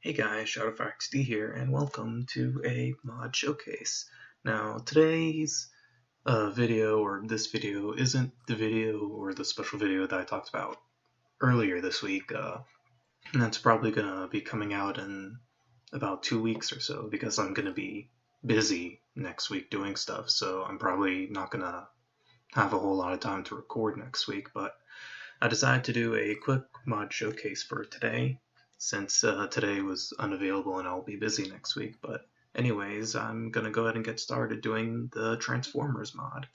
Hey guys, ShadowFireXD here, and welcome to a mod showcase. Now, today's video, or this video, isn't the video or the special video that I talked about earlier this week, and that's probably going to be coming out in about 2 weeks or so, because I'm going to be busy next week doing stuff, so I'm probably not going to have a whole lot of time to record next week, but I decided to do a quick mod showcase for today, since today was unavailable and I'll be busy next week. But anyways, I'm gonna go ahead and get started doing the Transformers mod.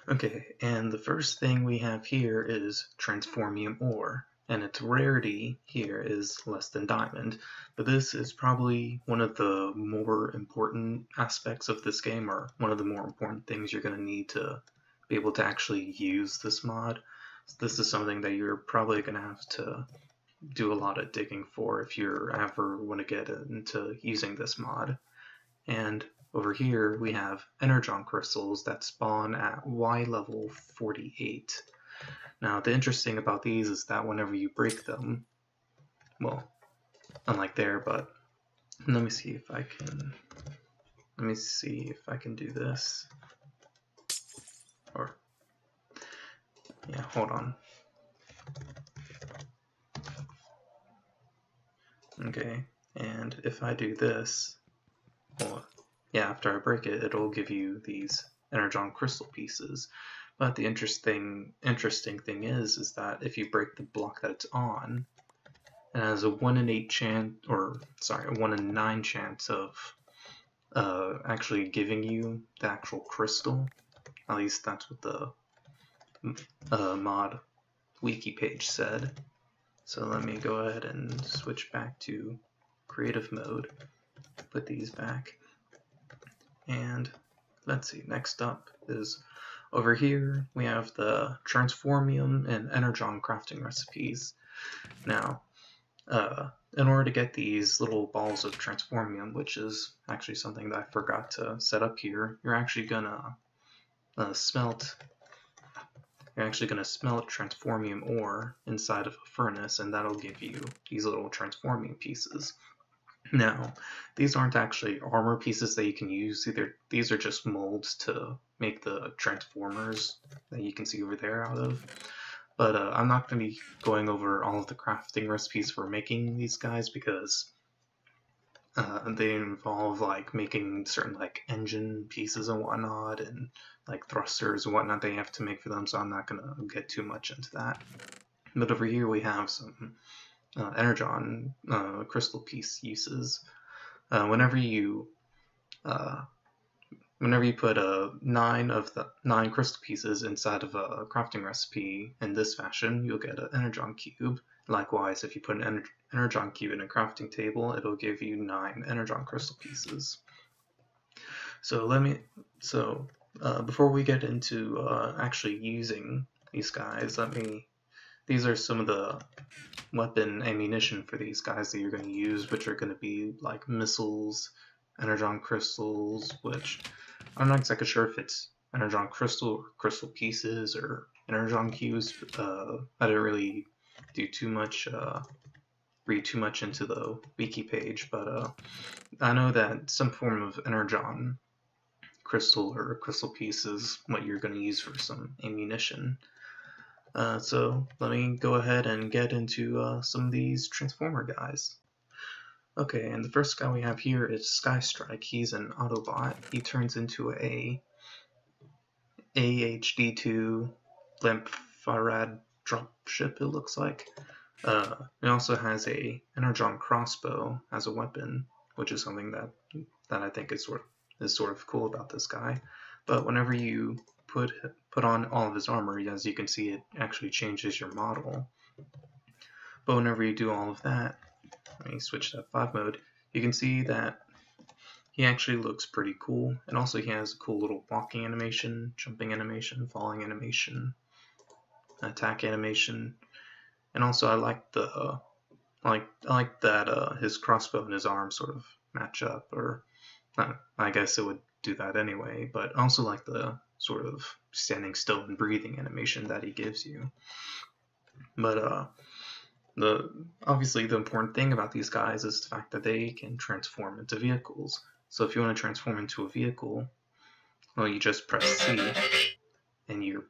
Okay, and the first thing we have here is Transformium ore, and its rarity here is less than diamond, but this is probably one of the more important aspects of this game, or one of the more important things you're going to need to be able to actually use this mod. This is something that you're probably going to have to do a lot of digging for if you ever want to get into using this mod. And over here we have energon crystals that spawn at Y level 48. Now the interesting about these is that whenever you break them, well, unlike there, but let me see if I can do this. Or yeah, hold on. Okay, and if I do this, well, yeah, after I break it, it'll give you these energon crystal pieces. But the interesting thing is that if you break the block that it's on, it has a 1 in 8 chance, or sorry, a 1 in 9 chance of actually giving you the actual crystal. At least that's what the mod wiki page said. So let me go ahead and switch back to creative mode, put these back, and let's see, next up is over here we have the Transformium and Energon crafting recipes. Now, in order to get these little balls of Transformium, which is actually something that I forgot to set up here, you're actually gonna smelt Transformium ore inside of a furnace, and that'll give you these little Transformium pieces. Now, these aren't actually armor pieces that you can use either. These are just molds to make the Transformers that you can see over there out of. But I'm not going to be going over all of the crafting recipes for making these guys, because they involve like making certain like engine pieces and whatnot, and like thrusters and whatnot they have to make for them, so I'm not going to get too much into that. But over here we have some energon crystal piece uses. Whenever you put 9 of the 9 crystal pieces inside of a crafting recipe in this fashion, you'll get an energon cube. Likewise, if you put an energon cube in a crafting table, it'll give you 9 energon crystal pieces. So before we get into actually using these guys, these are some of the weapon ammunition for these guys that you're going to use, which are going to be like missiles, energon crystals, which I'm not exactly sure if it's energon crystal or crystal pieces or energon cubes. I didn't really do too much, read too much into the wiki page, but I know that some form of energon crystal or crystal piece is what you're going to use for some ammunition. So let me go ahead and get into some of these Transformer guys. Okay, and the first guy we have here is Sky Strike. He's an Autobot. He turns into a AHD2 Lamphirad dropship, it looks like. It also has a energon crossbow as a weapon, which is something that I think is sort of cool about this guy. But whenever you put on all of his armor, as you can see, it actually changes your model. But whenever you do all of that, let me switch to F5 mode, you can see that he actually looks pretty cool. And also he has a cool little walking animation, jumping animation, falling animation, attack animation. And also I like that his crossbow and his arm sort of match up, or I guess it would do that anyway, but also like the sort of standing still and breathing animation that he gives you. But obviously the important thing about these guys is the fact that they can transform into vehicles. So if you want to transform into a vehicle, well, you just press C and you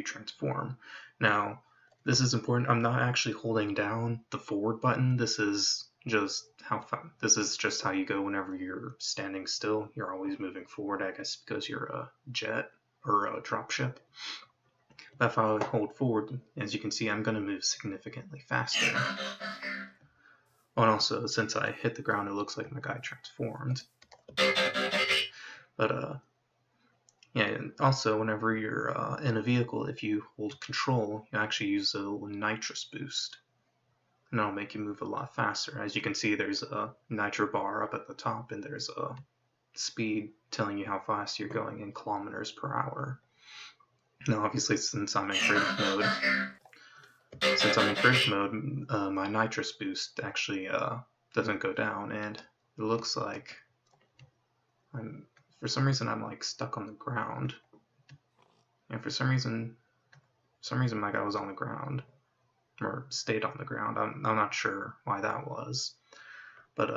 transform. Now, this is important. I'm not actually holding down the forward button. This is just how you go whenever you're standing still. You're always moving forward, I guess, because you're a jet or a dropship. But if I hold forward, as you can see, I'm going to move significantly faster. Oh, and also, since I hit the ground, it looks like my guy transformed. But yeah, and also whenever you're in a vehicle, if you hold control, you actually use a little nitrous boost. And that'll make you move a lot faster. As you can see, there's a nitro bar up at the top, and there's a speed telling you how fast you're going in kilometers per hour. Now, obviously, since I'm in creative mode, my nitrous boost actually doesn't go down, and it looks like for some reason I'm like stuck on the ground, and for some reason my guy was on the ground or stayed on the ground. I'm not sure why that was, but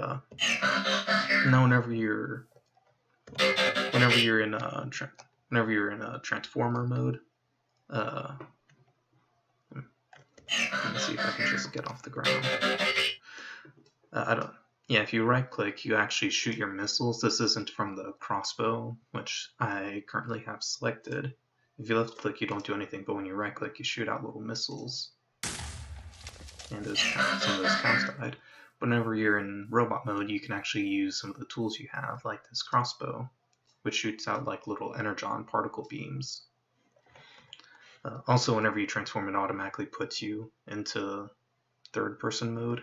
now whenever you're in a transformer mode, let me see if I can just get off the ground. Yeah, if you right click, you actually shoot your missiles. This isn't from the crossbow, which I currently have selected. If you left click, you don't do anything, but when you right click, you shoot out little missiles. And some of those counts died. But whenever you're in robot mode, you can actually use some of the tools you have, like this crossbow, which shoots out like little energon particle beams. Also, whenever you transform, it automatically puts you into third-person mode.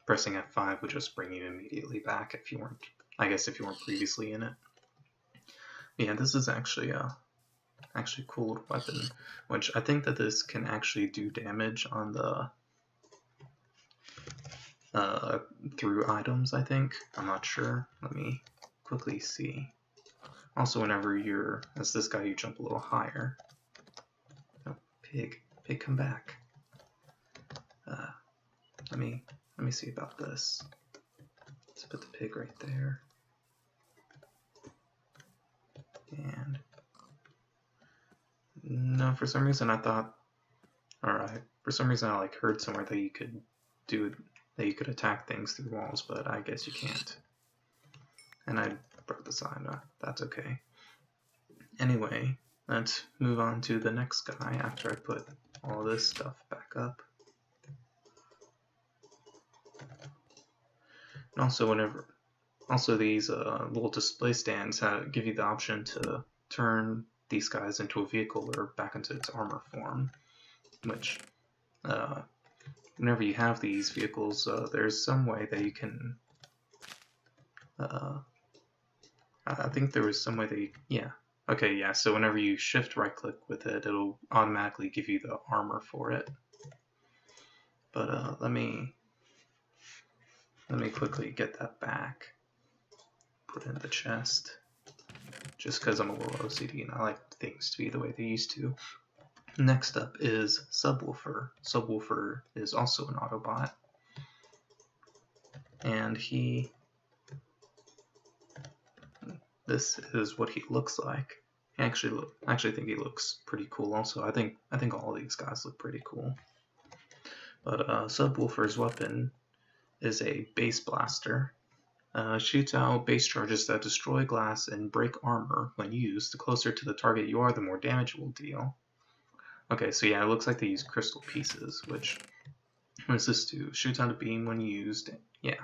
Pressing F5 would just bring you immediately back if you weren't previously in it. Yeah, this is actually a cool little weapon, which I think that this can actually do damage on the through items, I think. I'm not sure. Let me quickly see. Also, whenever as this guy, you jump a little higher. Oh, pig, come back. Let me see about this. Let's put the pig right there. And no, for some reason I thought, for some reason I heard somewhere that you could attack things through walls, but I guess you can't. And I broke the sign. That's okay. Anyway, let's move on to the next guy after I put all this stuff back up. And also these little display stands give you the option to turn these guys into a vehicle or back into its armor form, which whenever you have these vehicles, there's some way that you can I think there was some way that so whenever you shift right click with it, it'll automatically give you the armor for it. But let me quickly get that back, put it in the chest, just because I'm a little OCD and I like things to be the way they used to. Next up is Subwoofer. Subwoofer is also an Autobot, and this is what he looks like. I actually think he looks pretty cool. Also, I think all of these guys look pretty cool. But Subwoofer's weapon is a base blaster. Shoots out base charges that destroy glass and break armor when used. The closer to the target you are, the more damage it will deal. Okay, so yeah, it looks like they use crystal pieces, which, what does this do? Shoots out a beam when used. Yeah.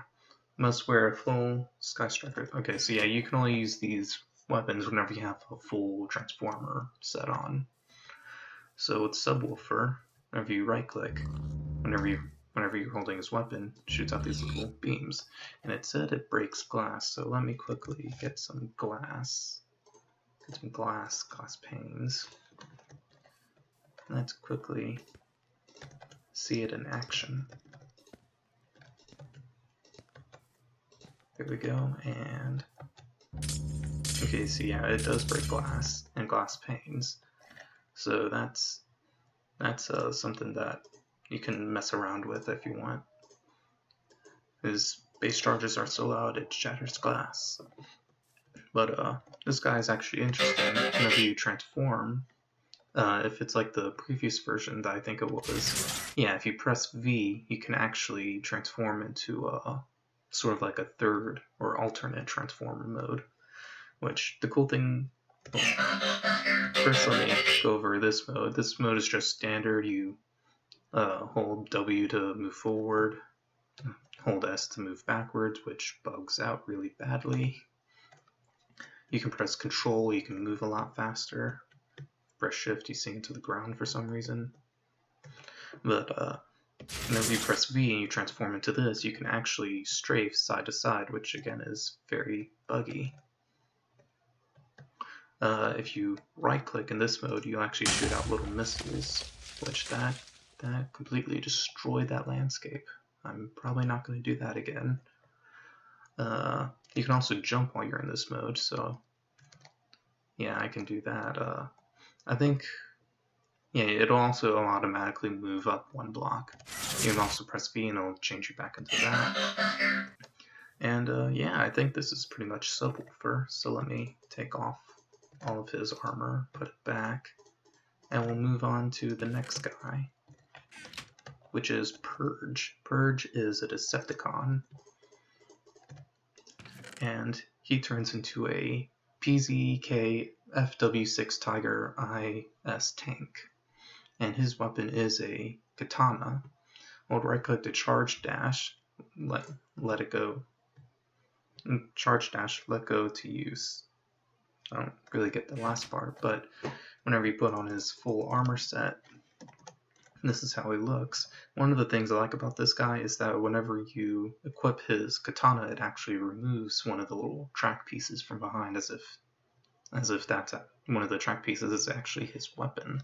Must wear a full Sky Striker. Okay, so yeah, you can only use these weapons whenever you have a full Transformer set on. So with Subwoofer, whenever you right click, whenever you're holding his weapon, it shoots out these little beams. And it said it breaks glass, so let me quickly get some glass. Get some glass panes. Let's quickly see it in action. There we go, and okay, so yeah, it does break glass and glass panes. So that's something that you can mess around with if you want. His base charges are so loud it shatters glass. But this guy is actually interesting. Whenever you transform, if it's like the previous version that I think it was, yeah, if you press V, you can actually transform into sort of like a third or alternate transformer mode. Which, the cool thing, well, first let me go over this mode. This mode is just standard. You hold W to move forward, hold S to move backwards, which bugs out really badly. You can press Control, you can move a lot faster. Press Shift, you sink into the ground for some reason. But whenever you press V and you transform into this, you can actually strafe side to side, which again is very buggy. If you right-click in this mode, you actually shoot out little missiles, which that completely destroyed that landscape. I'm probably not going to do that again. You can also jump while you're in this mode, so yeah, I can do that. I think, yeah, it'll also automatically move up one block. You can also press B and it'll change you back into that. And yeah, I think this is pretty much Subwoofer, so let me take off all of his armor, put it back, and we'll move on to the next guy, which is Purge. Purge is a Decepticon, and he turns into a PZK FW6 Tiger IS tank, and his weapon is a katana. Hold right click to charge dash, let it go. Charge dash, let go to use. I don't really get the last part, but whenever you put on his full armor set, this is how he looks. One of the things I like about this guy is that whenever you equip his katana, it actually removes one of the little track pieces from behind, as if that's one of the track pieces is actually his weapon.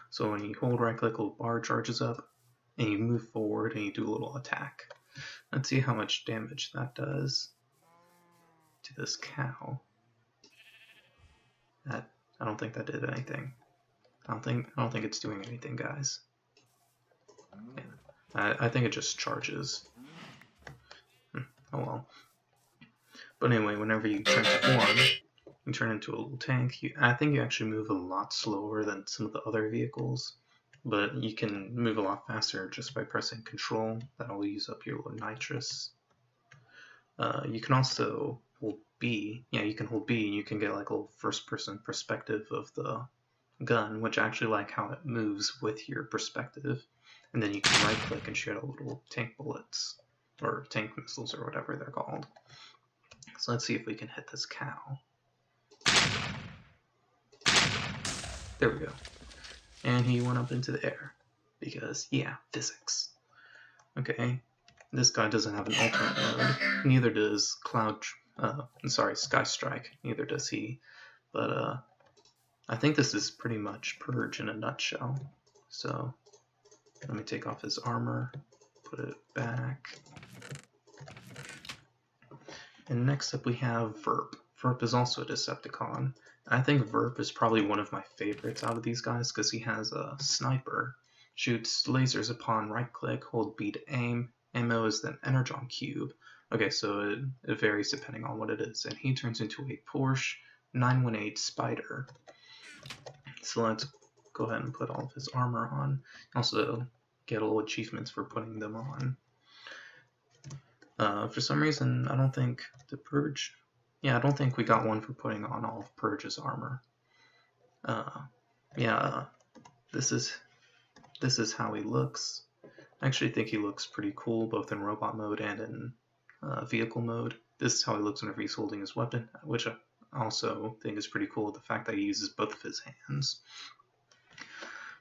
So when you hold right click, a little bar charges up, and you move forward and you do a little attack. Let's see how much damage that does to this cow. I don't think that did anything. I don't think it's doing anything, guys. Yeah. I think it just charges. Oh well. But anyway, whenever you transform, you turn into a little tank. I think you actually move a lot slower than some of the other vehicles, but you can move a lot faster just by pressing Control. That'll use up your little nitrous. You can also hold B. Yeah, you can hold B and you can get like a little first-person perspective of the gun, which I actually like how it moves with your perspective. And then you can right-click and shoot out little tank bullets, or tank missiles, or whatever they're called. So let's see if we can hit this cow. There we go. And he went up into the air. Because, yeah, physics. Okay, this guy doesn't have an alternate mode. Neither does Sky Strike. Neither does he. But, I think this is pretty much Purge in a nutshell. So, let me take off his armor, put it back. And next up we have Verp. Verp is also a Decepticon. I think Verp is probably one of my favorites out of these guys because he has a sniper. Shoots lasers upon right click, hold B to aim. Ammo is then Energon Cube. Okay, so it varies depending on what it is. And he turns into a Porsche 918 Spider. So let's go ahead and put all of his armor on. Also get little achievements for putting them on. For some reason, I don't think the Purge... Yeah, I don't think we got one for putting on all of Purge's armor. This is how he looks. I actually think he looks pretty cool, both in robot mode and in vehicle mode. This is how he looks whenever he's holding his weapon, which I also think is pretty cool, the fact that he uses both of his hands.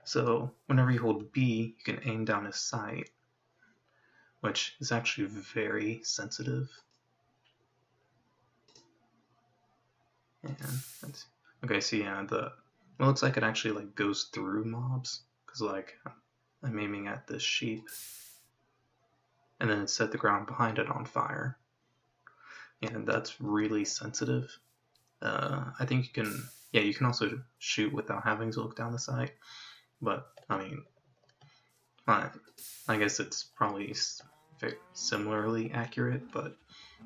So, whenever you hold B, you can aim down his sight, which is actually very sensitive. And okay, so yeah, it looks like it actually like goes through mobs, because like I'm aiming at this sheep, and then it set the ground behind it on fire. And that's really sensitive. I think you can also shoot without having to look down the sight, but I mean, I guess it's probably similarly accurate, but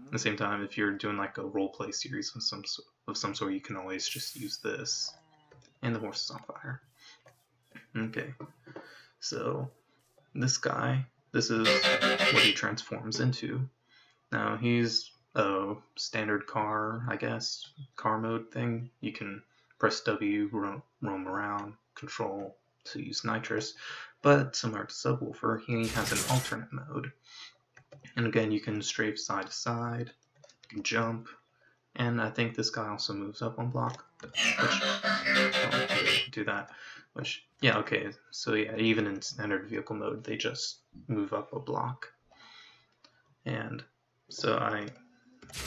at the same time, if you're doing like a roleplay series of some sort, you can always just use this. And the horse is on fire. Okay, so this guy, this is what he transforms into. Now he's a standard car, I guess, car mode thing. You can press W, roam around, control to use nitrous, but similar to Subwoofer, he has an alternate mode. And again, you can strafe side to side, you can jump, and I think this guy also moves up one block, which I'll do that. Which, yeah, okay, so yeah, even in standard vehicle mode, they just move up a block. And so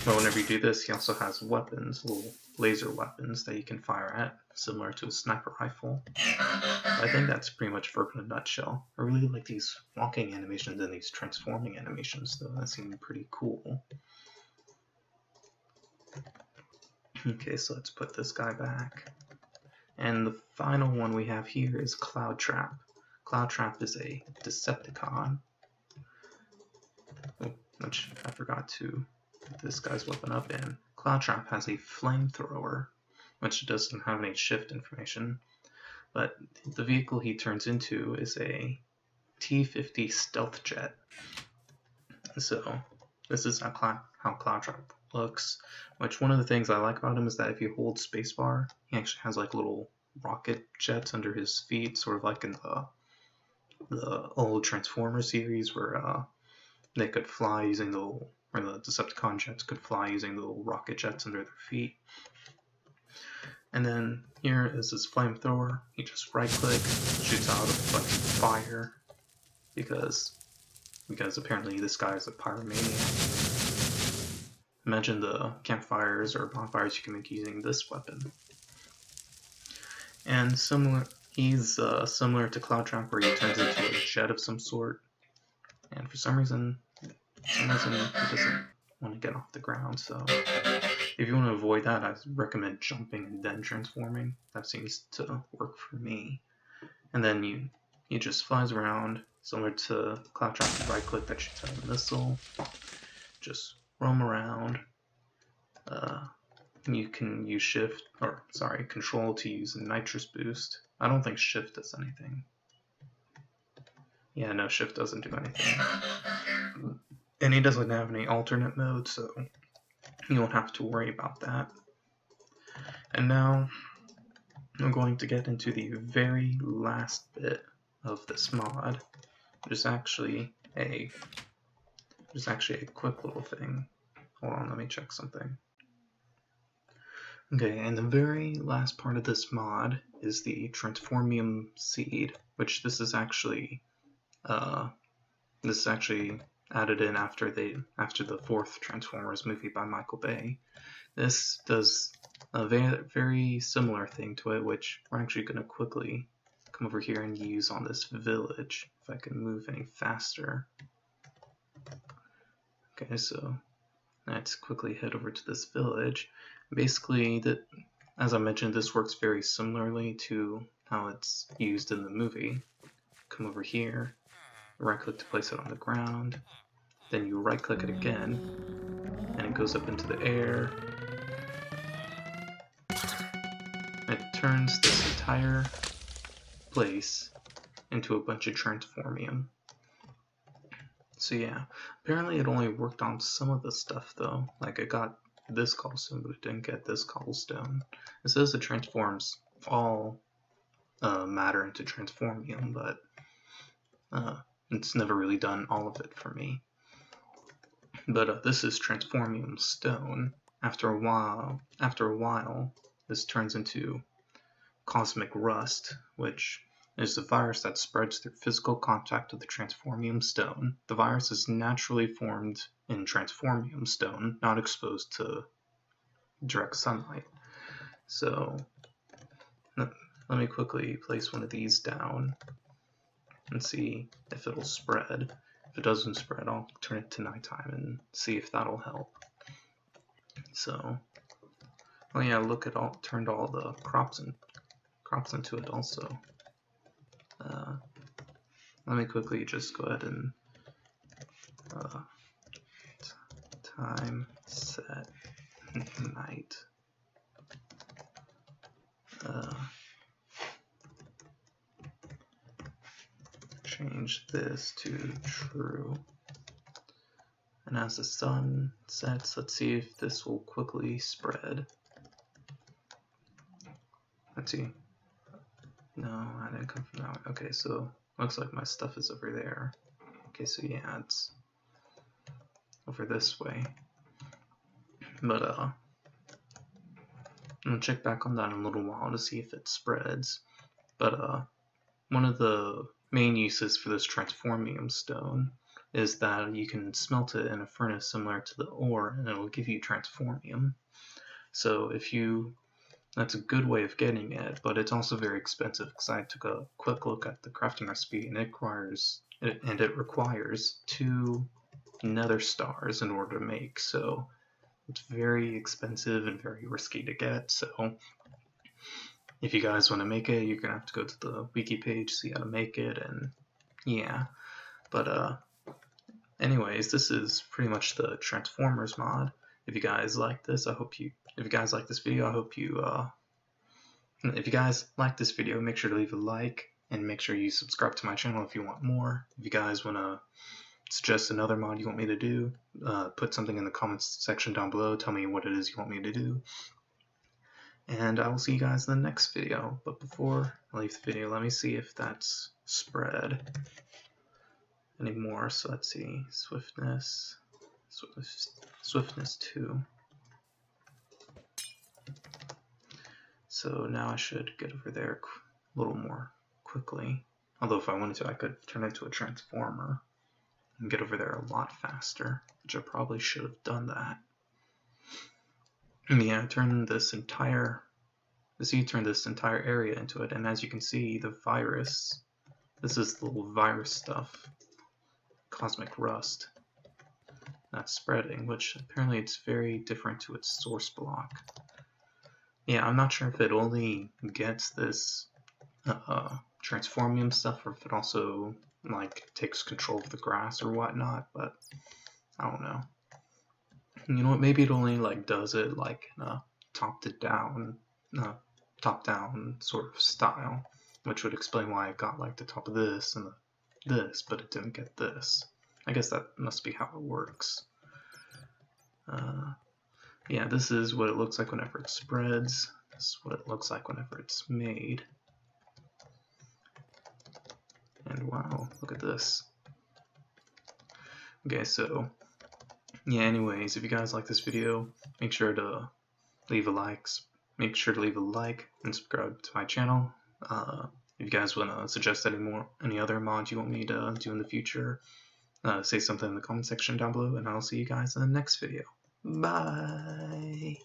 whenever you do this, he also has weapons, little laser weapons that you can fire at, similar to a sniper rifle. I think that's pretty much Verp in a nutshell. I really like these walking animations and these transforming animations, though. That seemed pretty cool. Okay, so let's put this guy back. And the final one we have here is Cloud Trap. Cloud Trap is a Decepticon. Oh, which I forgot to put this guy's weapon up in. Cloud Trap has a flamethrower, which doesn't have any shift information. But the vehicle he turns into is a T-50 stealth jet. So this is how Cloud Trap looks, which one of the things I like about him is that if you hold spacebar, he actually has like little rocket jets under his feet, sort of like in the old Transformer series where they could fly using the Decepticon jets could fly using the little rocket jets under their feet. And then here is his flamethrower. You just right click, shoots out a bunch of fire because apparently this guy is a pyromaniac. Imagine the campfires or bonfires you can make using this weapon. And he's similar to Cloud Trap, where he turns into a jet of some sort. And for some reason he doesn't want to get off the ground. So if you want to avoid that, I recommend jumping and then transforming. That seems to work for me. And then he just flies around, similar to Cloud Trap. Right click, that shoots out a missile. Just roam around. You can use control to use a nitrous boost. I don't think shift does anything. Yeah, no, shift doesn't do anything. And he doesn't have any alternate mode, so you won't have to worry about that. And now I'm going to get into the very last bit of this mod, which is actually a quick little thing. Hold on, let me check something. Okay, and the very last part of this mod is the Transformium seed, which this is actually added in after the fourth Transformers movie by Michael Bay. This does a very similar thing to it, which we're actually going to quickly come over here and use on this village, if I can move any faster. Okay, so let's quickly head over to this village. Basically, as I mentioned, this works very similarly to how it's used in the movie. Come over here, right click to place it on the ground, then you right click it again, and it goes up into the air. It turns this entire place into a bunch of Transformium. So yeah, apparently it only worked on some of the stuff though. Like it got this cobblestone, but it didn't get this cobblestone. It says it transforms all matter into Transformium, but it's never really done all of it for me. But this is Transformium stone. After a while, this turns into cosmic rust, which is a virus that spreads through physical contact with the Transformium stone. The virus is naturally formed in Transformium stone, not exposed to direct sunlight. So let me quickly place one of these down and see if it'll spread. If it doesn't spread, I'll turn it to nighttime and see if that'll help. So, oh yeah, look, it all turned all the crops into it also. let me quickly just go ahead and time set night. Change this to true. And as the sun sets, let's see if this will quickly spread. Let's see. No, I didn't come from that way. Okay, so looks like my stuff is over there. Okay, so yeah, it's over this way. But I'm gonna check back on that in a little while to see if it spreads. But one of the main uses for this Transformium stone is that you can smelt it in a furnace similar to the ore, and it'll give you Transformium. So that's a good way of getting it, but it's also very expensive because I took a quick look at the crafting recipe, and it requires 2 nether stars in order to make. So it's very expensive and very risky to get. So if you guys want to make it, you're gonna have to go to the wiki page, see how to make it, and yeah. But anyways, this is pretty much the Transformers mod. If you guys like this, if you guys like this video, if you guys like this video, make sure to leave a like, and make sure you subscribe to my channel if you want more. If you guys want to suggest another mod you want me to do, put something in the comments section down below, tell me what it is you want me to do. And I will see you guys in the next video. But before I leave the video, let me see if that's spread anymore. So let's see, swiftness 2. So now I should get over there a little more quickly. Although if I wanted to, I could turn it into a transformer and get over there a lot faster, which I probably should have done that. And yeah, turn this entire area into it, and as you can see, the virus, this is the little virus stuff, cosmic rust, that's spreading, which apparently it's very different to its source block. Yeah, I'm not sure if it only gets this Transformium stuff, or if it also like takes control of the grass or whatnot, but I don't know. You know what, maybe it only like does it like in a top down sort of style, which would explain why it got like the top of this and this, but it didn't get this. I guess that must be how it works. Yeah, this is what it looks like whenever it spreads. This is what it looks like whenever it's made. And wow, look at this. Okay, so yeah, anyways, if you guys like this video, make sure to leave a like and subscribe to my channel. If you guys want to suggest any other mods you want me to do in the future, say something in the comment section down below, and I'll see you guys in the next video. Bye!